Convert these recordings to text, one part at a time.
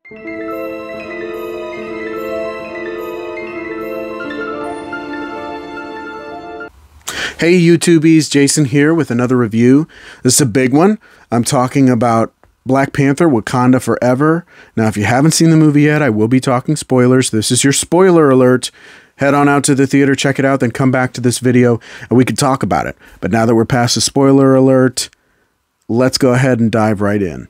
Hey YouTubies, Jason here with another review. This is a big one. I'm talking about Black Panther: Wakanda Forever. Now, if you haven't seen the movie yet, I will be talking spoilers. This is your spoiler alert. Head on out to the theater, check it out, then come back to this video and we can talk about it. But now that we're past the spoiler alert, let's go ahead and dive right in.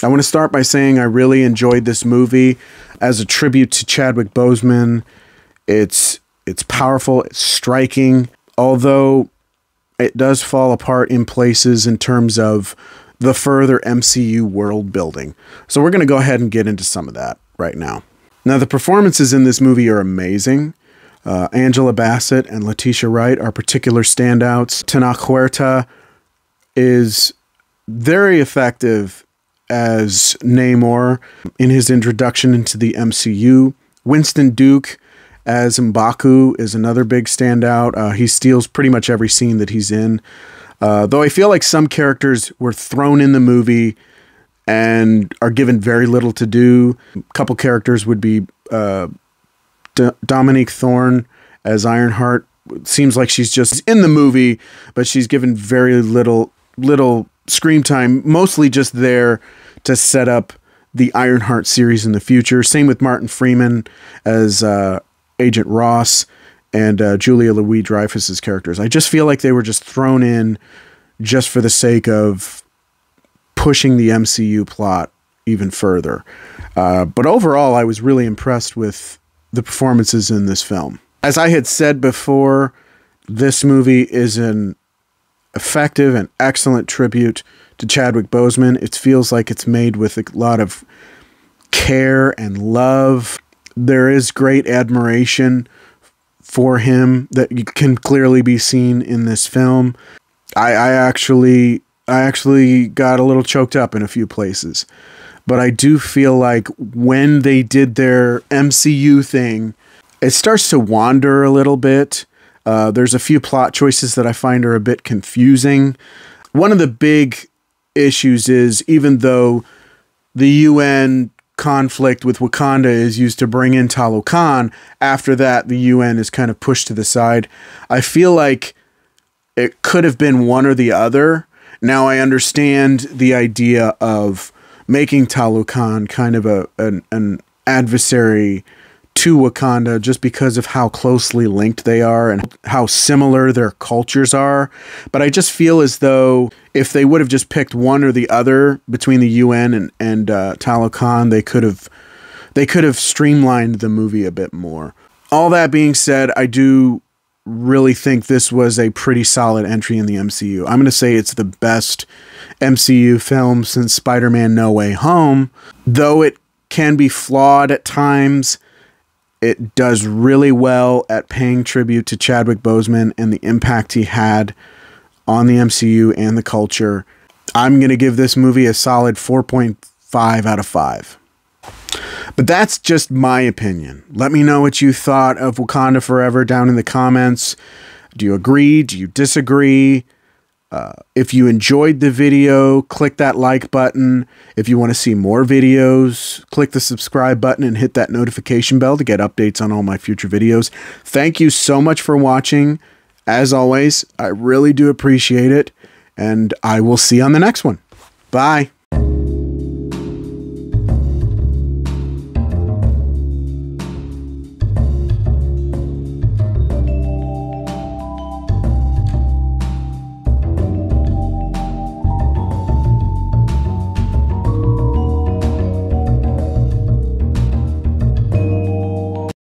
I want to start by saying I really enjoyed this movie as a tribute to Chadwick Boseman. It's powerful, it's striking, although it does fall apart in places in terms of the further MCU world building. So we're going to go ahead and get into some of that right now. Now, the performances in this movie are amazing. Angela Bassett and Letitia Wright are particular standouts. Tenoch Huerta is very effective as Namor in his introduction into the MCU. Winston Duke as M'Baku is another big standout. He steals pretty much every scene that he's in. Though I feel like some characters were thrown in the movie and are given very little to do. A couple characters would be Dominique Thorne as Ironheart. It seems like she's just in the movie, but she's given very little screen time, mostly just there to set up the Ironheart series in the future. Same with Martin Freeman as Agent Ross and Julia Louis-Dreyfus's characters. I just feel like they were just thrown in just for the sake of pushing the MCU plot even further. But overall, I was really impressed with the performances in this film. As I had said before, this movie is an effective and excellent tribute to Chadwick Boseman. It feels like it's made with a lot of care and love. There is great admiration for him that can clearly be seen in this film. I actually got a little choked up in a few places, but I do feel like when they did their MCU thing, it starts to wander a little bit. There's a few plot choices that I find are a bit confusing. One of the big issues is, even though the UN conflict with Wakanda is used to bring in Talokan, after that the UN is kind of pushed to the side. I feel like it could have been one or the other. Now, I understand the idea of making Talokan kind of an adversary to Wakanda just because of how closely linked they are and how similar their cultures are. But I just feel as though if they would have just picked one or the other between the UN and Talokan, they could have streamlined the movie a bit more. All that being said, I do really think this was a pretty solid entry in the MCU. I'm going to say it's the best MCU film since Spider-Man No Way Home. Though it can be flawed at times, it does really well at paying tribute to Chadwick Boseman and the impact he had on the MCU and the culture. I'm going to give this movie a solid 4.5 out of 5. But that's just my opinion. Let me know what you thought of Wakanda Forever down in the comments. Do you agree? Do you disagree? If you enjoyed the video, click that like button. If you want to see more videos, click the subscribe button and hit that notification bell to get updates on all my future videos. Thank you so much for watching. As always, I really do appreciate it, and I will see you on the next one. Bye.